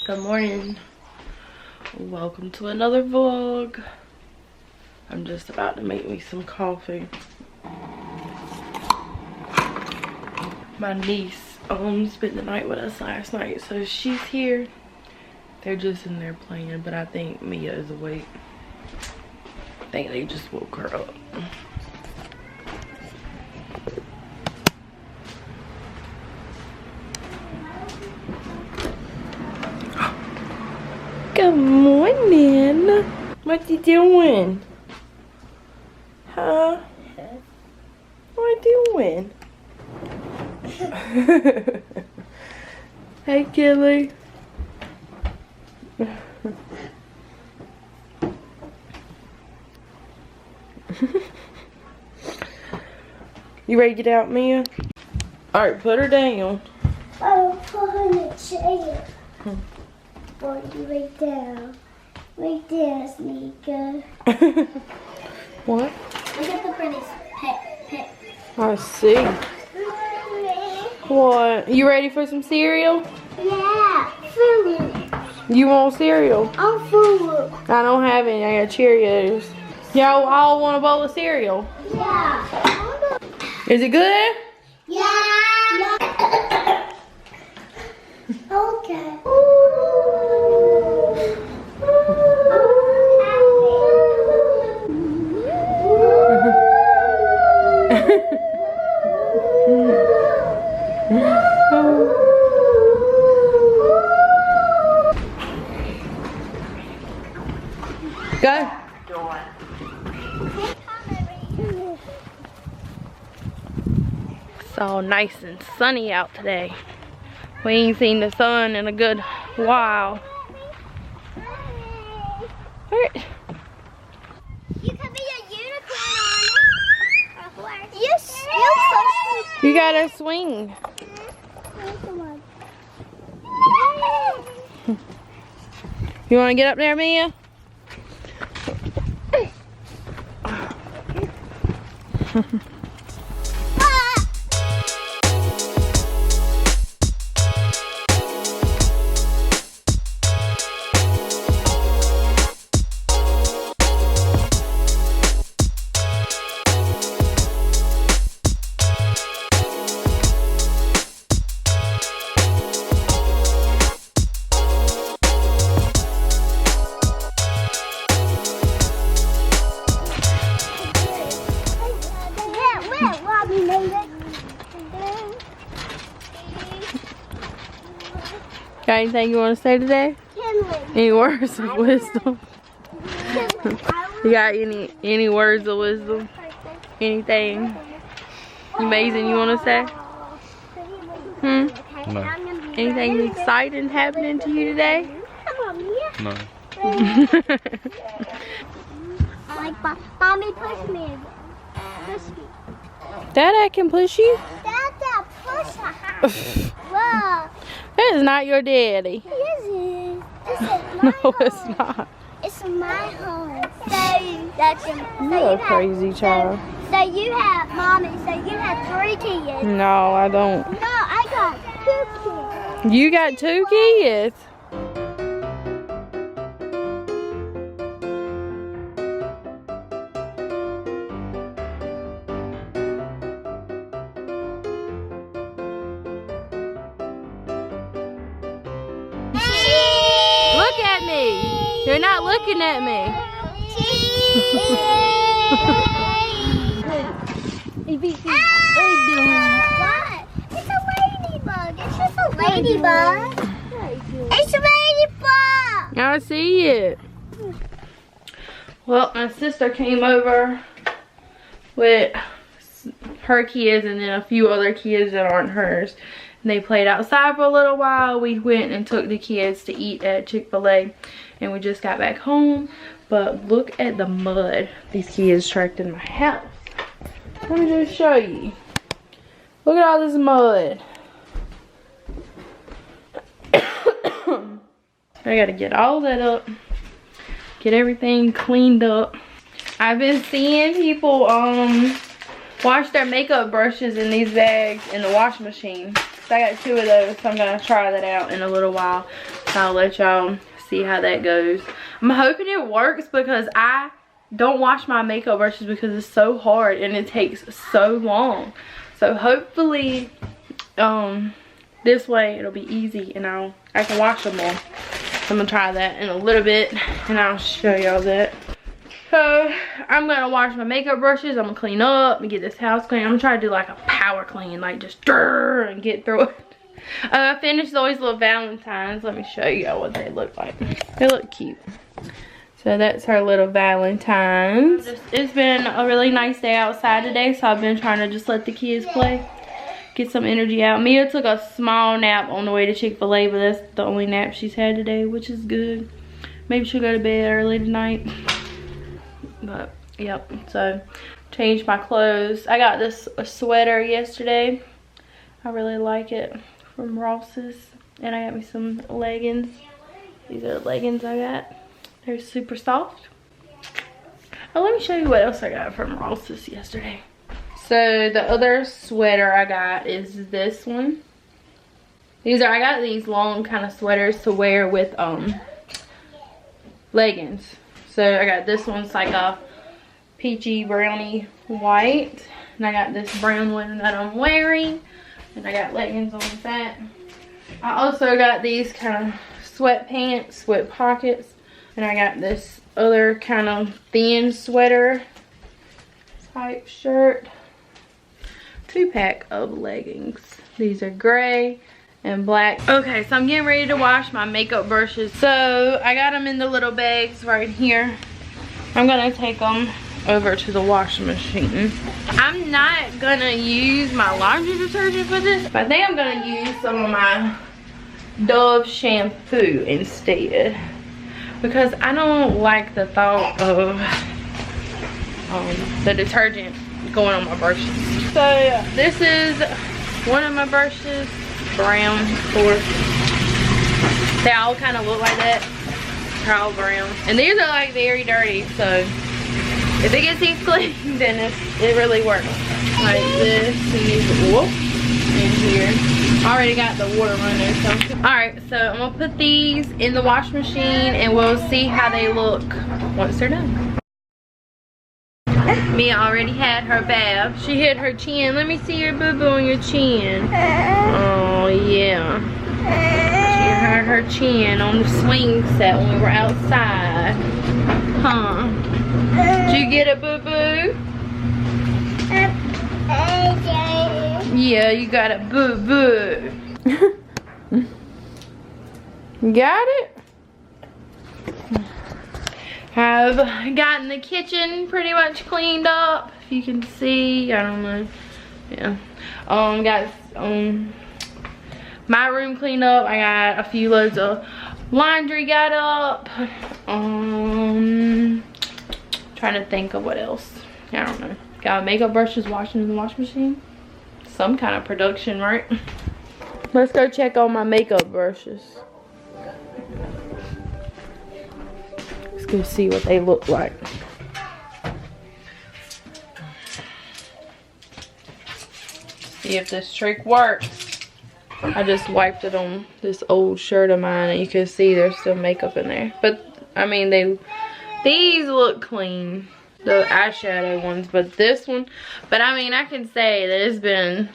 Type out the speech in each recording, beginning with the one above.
Good morning. Welcome to another vlog. I'm just about to make me some coffee. My niece spent the night with us last night, so she's here. They're just in there playing, but I think Mia is awake. I think they just woke her up. Good morning. What you doing? Huh? What you doing? Hey, Kelly. You ready to get out, Mia? Alright, put her down. I'll put her in the chair. Boy, you right down. Right there, Sneaker. What? Look at the pretty pet. I see. What? You ready for some cereal? Yeah, food. You want cereal? I'm food. I don't have any. I got Cheerios. Y'all all want a bowl of cereal? Yeah. Is it good? Yeah. Okay. Go. It's all nice and sunny out today. We ain't seen the sun in a good while. Alright. You could be a unicorn on it. Yes. You're You gotta swing. You wanna get up there, Mia? Got anything you want to say today? Any words of wisdom? You got any words of wisdom? Anything amazing you want to say? No. Anything exciting happening to you today? No. Mommy, push me again. Push me. Dada can push you? Dada, push her. Whoa. That is not your daddy. Yes, it is. This is my No, home. it's not. It's my home. So that's You're a crazy child. So you have, Mommy, so you have 3 kids. No, I don't. No, I got 2 kids. You got 2 kids? Look at me. You're not looking at me. What? It's a ladybug. It's just a ladybug. It's a ladybug. I see it. Well, my sister came over with her kids and then a few other kids that aren't hers. And they played outside for a little while. We went and took the kids to eat at Chick-fil-A and we just got back home. But look at the mud these kids tracked in my house. Let me just show you. Look at all this mud. I gotta get all that up. Get everything cleaned up. I've been seeing people wash their makeup brushes in these bags in the washing machine. So I got 2 of those, so I'm gonna try that out in a little while. I'll let y'all see how that goes. I'm hoping it works because I don't wash my makeup brushes because it's so hard and it takes so long. So hopefully this way it'll be easy and I can wash them more. I'm gonna try that in a little bit and I'll show y'all that. So I'm gonna wash my makeup brushes. I'm gonna clean up and get this house clean. I'm gonna try to do like a power clean, like just and get through it. I finished those little Valentines. Let me show y'all what they look like. They look cute. So that's her little Valentines. It's been a really nice day outside today, so I've been trying to just let the kids play, get some energy out. Mia took a small nap on the way to Chick-fil-A, but that's the only nap she's had today, which is good. Maybe she'll go to bed early tonight. But yep, so changed my clothes. I got this sweater yesterday. I really like it, from Ross's, and I got me some leggings. These are the leggings I got. They're super soft. Oh, let me show you what else I got from Ross's yesterday. So the other sweater I got is this one. I got these long kind of sweaters to wear with leggings. So I got this one's like a peachy browny white, and I got this brown one that I'm wearing, and I got leggings on that. I also got these kind of sweatpants with pockets, and I got this other kind of thin sweater type shirt. 2-pack of leggings. These are gray and black. Okay, so I'm getting ready to wash my makeup brushes. So I got them in the little bags right here. I'm gonna take them over to the washing machine. I'm not gonna use my laundry detergent for this, but I think I'm gonna use some of my Dove shampoo instead, because I don't like the thought of the detergent going on my brushes. So this is one of my brushes, brown, of course. They all kind of look like that. They're all brown, and these are like very dirty, so if it gets these clean, then it really works. Like this, and these in here. Already got the water running, so. Alright, so I'm gonna put these in the wash machine and we'll see how they look once they're done. Mia already had her bath. She hit her chin. Let me see your boo-boo on your chin. Oh, yeah. She hurt her chin on the swing set when we were outside. Huh? Did you get a boo-boo? Yeah, you got a boo-boo. Got it? I've gotten the kitchen pretty much cleaned up. If you can see, I don't know. Yeah. Got my room cleaned up. I got a few loads of laundry got up. Trying to think of what else. I don't know. Got makeup brushes washing in the washing machine. Some kind of production, right? Let's go check on my makeup brushes. Let's go see what they look like. See if this trick works. I just wiped it on this old shirt of mine, and you can see there's still makeup in there. But I mean, these look clean, the eyeshadow ones, but this one, but I mean, I can say that it's been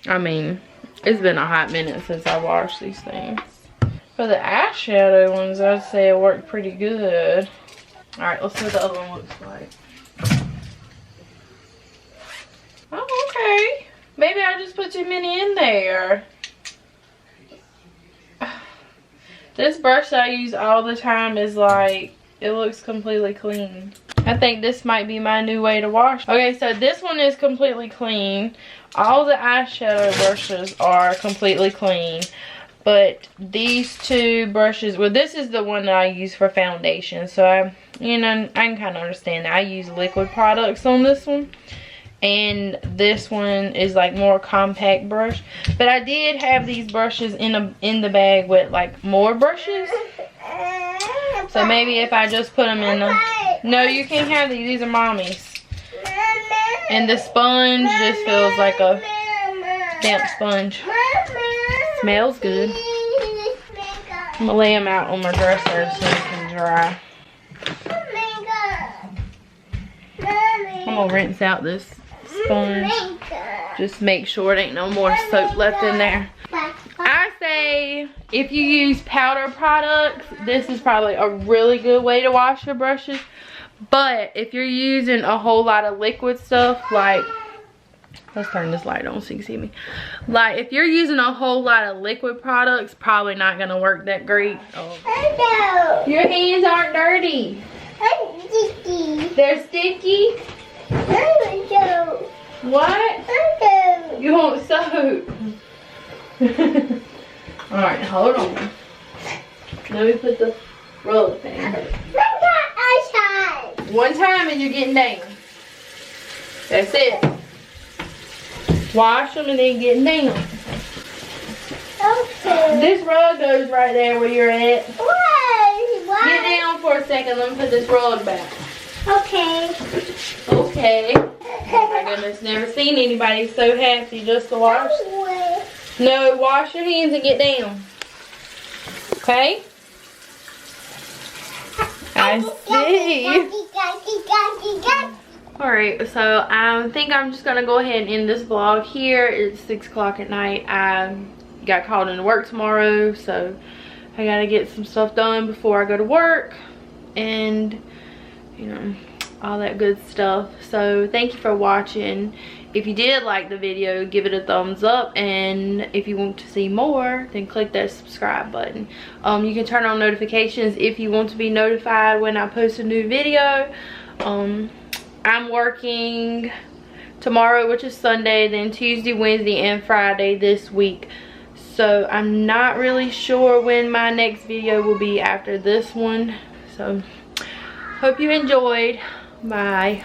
a hot minute since I washed these things. For the eyeshadow ones, I'd say it worked pretty good. Alright, let's see what the other one looks like. Oh, okay. Maybe I just put too many in there. This brush that I use all the time is like, it looks completely clean. I think this might be my new way to wash. Okay, so this one is completely clean. All the eyeshadow brushes are completely clean. But these two brushes, well, this is the one that I use for foundation. So I can kind of understand that. I use liquid products on this one. And this one is like more compact brush. But I did have these brushes in the bag with like more brushes. So maybe if I just put them in the... No, you can't have these. These are mommy's. And the sponge just feels like a damp sponge. Smells good. I'm gonna lay them out on my dresser so they can dry. I'm gonna rinse out this sponge. Just make sure it ain't no more soap left in there. I say if you use powder products, this is probably a really good way to wash your brushes. But if you're using a whole lot of liquid stuff, like, let's turn this light on so you can see me. Like, if you're using a whole lot of liquid products, probably not gonna work that great. Oh. Your hands aren't dirty. Sticky. They're sticky? What? You want soap? Alright, hold on. Let me put the roller thing. One time and you're getting down. That's it. Wash them and then get down. Okay. This rug goes right there where you're at. What? Get down for a second. Let me put this rug back. Okay. Okay. Oh my goodness, never seen anybody so happy just to wash. No, wash your hands and get down. Okay? I see. Alright, so I think I'm just going to go ahead and end this vlog here. It's 6 o'clock at night. I got called into work tomorrow, so I got to get some stuff done before I go to work. And, you know, all that good stuff. So thank you for watching. If you did like the video, give it a thumbs up, and if you want to see more, then click that subscribe button. You can turn on notifications if you want to be notified when I post a new video. I'm working tomorrow, which is Sunday, then Tuesday, Wednesday, and Friday this week. So I'm not really sure when my next video will be after this one. So hope you enjoyed. Bye.